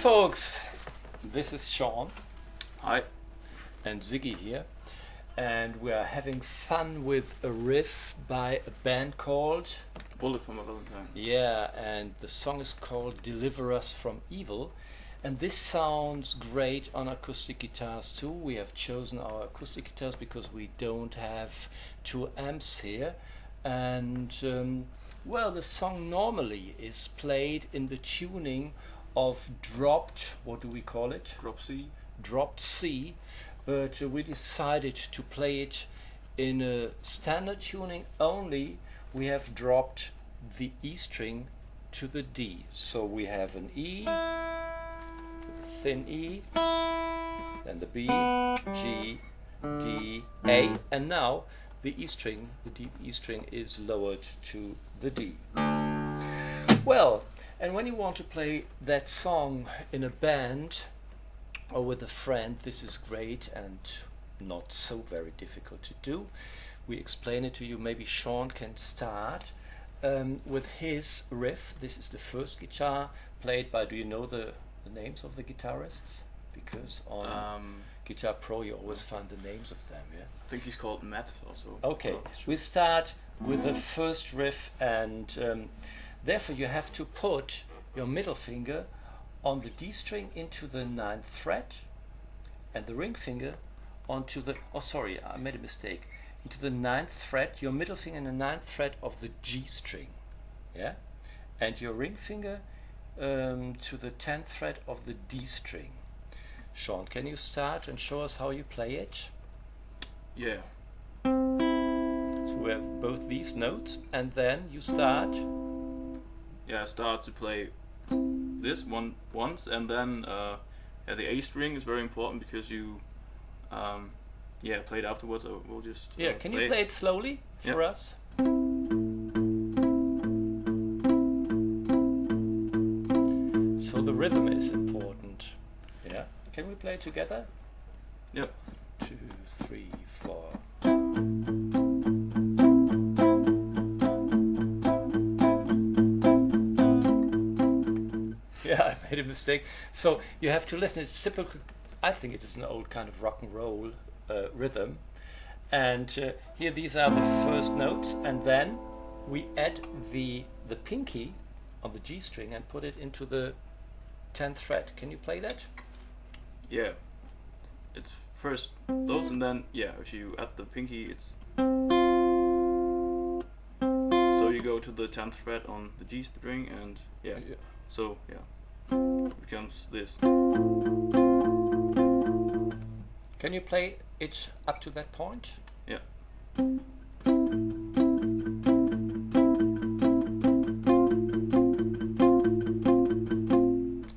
folks, this is Sean. Hi. And Siggi here, and we are having fun with a riff by a band called Bullet from a Valentine. Yeah, and the song is called Deliver Us from Evil, and this sounds great on acoustic guitars too. We have chosen our acoustic guitars because we don't have two amps here, and well, the song normally is played in the tuning of dropped, what do we call it? Drop C. Dropped C, but we decided to play it in a standard tuning only. We have dropped the E string to the D, so we have an E, thin E, then the B, G, D, A, and now the E string, the deep E string, is lowered to the D. Well, and when you want to play that song in a band or with a friend, this is great and not so very difficult to do. We explain it to you. Maybe Sean can start with his riff. This is the first guitar played by, do you know the names of the guitarists? Because on Guitar Pro you always find the names of them, yeah? I think he's called Matt also. Okay, we start with the first riff, and therefore you have to put your middle finger on the D string into the 9th fret and the ring finger onto the, oh sorry, I made a mistake, into the 9th fret, your middle finger in the 9th fret of the G string, yeah, and your ring finger to the 10th fret of the D string. Sean, can you start and show us how you play it? Yeah. So we have both these notes, and then you start. Yeah, I start to play this one once, and then yeah, the A string is very important because you yeah, play it afterwards. So we'll just can you play it slowly for us? So the rhythm is important. Yeah. Can we play it together? Yep. 2, 3, 4. Yeah, I made a mistake. So you have to listen. It's typical. I think it is an old kind of rock and roll rhythm. And here these are the first notes, and then we add the pinky on the G string and put it into the 10th fret. Can you play that? Yeah. It's first those, and then yeah, if you add the pinky, it's so you go to the 10th fret on the G string, and yeah. So yeah, it becomes this. Can you play it up to that point? Yeah.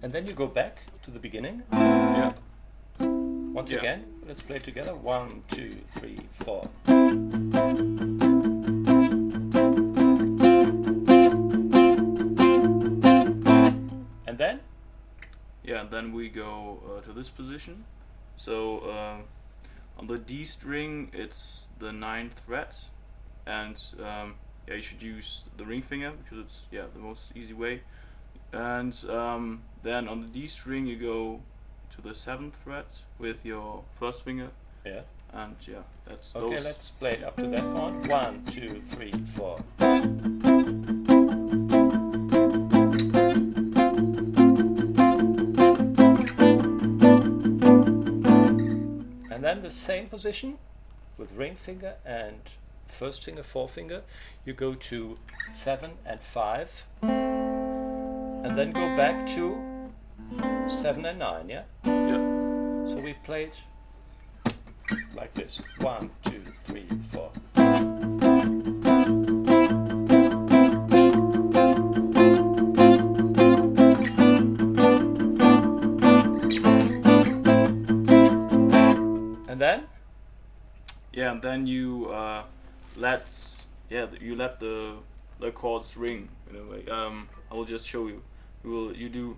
And then you go back to the beginning. Yeah. Once again, let's play together. 1, 2, 3, 4. And then? Yeah, and then we go to this position. So on the D string, it's the 9th fret, and yeah, you should use the ring finger because it's the most easy way. And then on the D string, you go to the 7th fret with your first finger. Yeah. And yeah, that's okay. those. Let's play it up to that point. 1, 2, 3, 4. And then the same position with ring finger and first finger, forefinger. You go to 7 and 5, and then go back to 7 and 9. Yeah. Yeah. So we play it like this. 1, 2, 3, 4. And then? Yeah, and then you let the chords ring in a way. I will just show you. You do.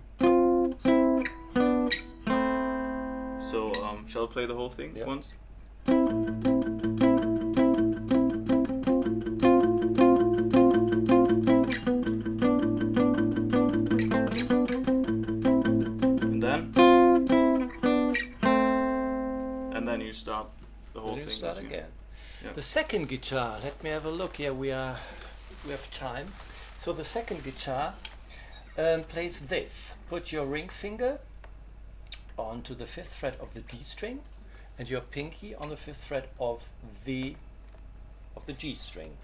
So shall I play the whole thing once? Yeah. The second guitar, let me have a look. Yeah, we have time. So the second guitar plays this. Put your ring finger onto the 5th fret of the D string and your pinky on the 5th fret of the G string.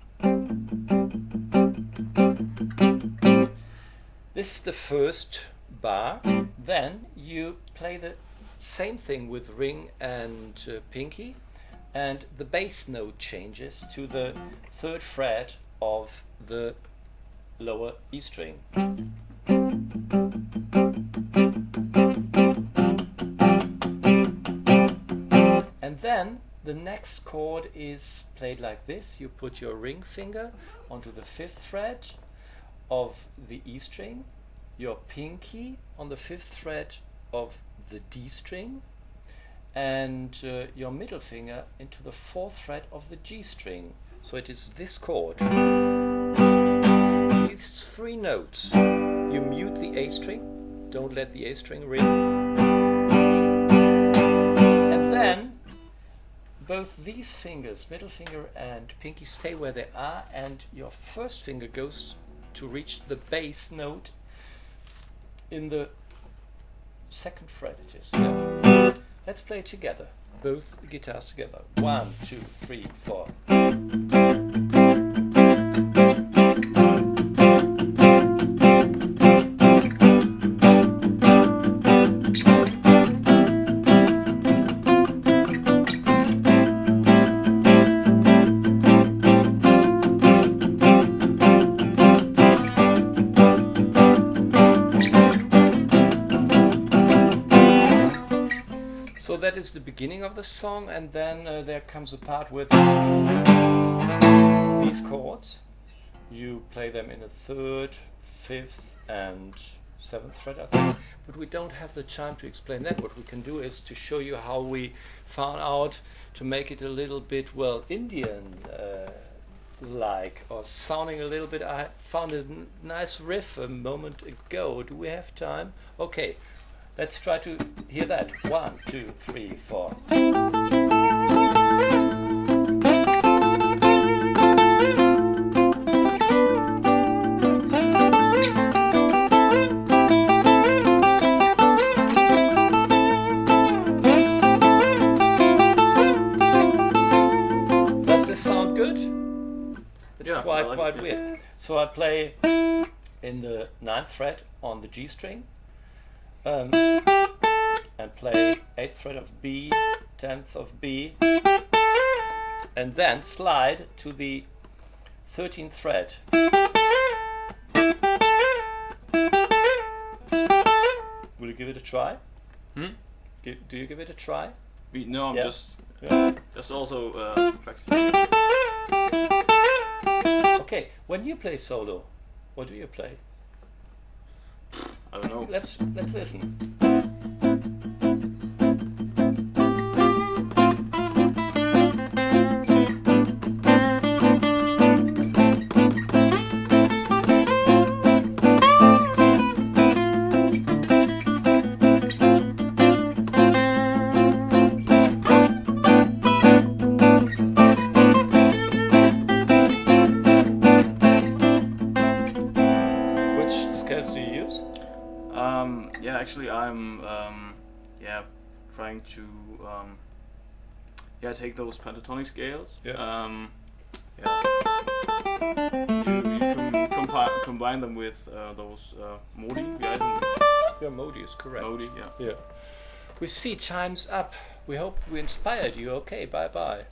This is the first bar. Then you play the same thing with ring and pinky, and the bass note changes to the 3rd fret of the lower E string. And then the next chord is played like this. You put your ring finger onto the 5th fret of the E string, your pinky on the 5th fret of the D string, and your middle finger into the 4th fret of the G string. So it is this chord. These 3 notes. You mute the A string, don't let the A string ring. And then both these fingers, middle finger and pinky, stay where they are, and your first finger goes to reach the bass note in the 2nd fret. It is. So let's play it together. Both the guitars together. 1, 2, 3, 4. So that is the beginning of the song, and then there comes a part with these chords. You play them in the 3rd, 5th and 7th fret, I think. But we don't have the time to explain that. What we can do is to show you how we found out to make it a little bit, well, Indian like, or sounding a little bit. I found a nice riff a moment ago. Do we have time? Okay. Let's try to hear that. 1, 2, 3, 4. Does this sound good? It's quite weird. So I play in the 9th fret on the G string. And play 8th fret of B, 10th of B, and then slide to the 13th fret. Will you give it a try? Do you give it a try? No, I'm just also practicing. Okay, when you play solo, what do you play? I don't know. Let's listen. Which scales do you use? Yeah, actually, I'm trying to take those pentatonic scales. Yeah. You combine them with those modi. Yeah, modi is correct. Modi, yeah. We see time's up. We hope we inspired you. Okay, bye bye.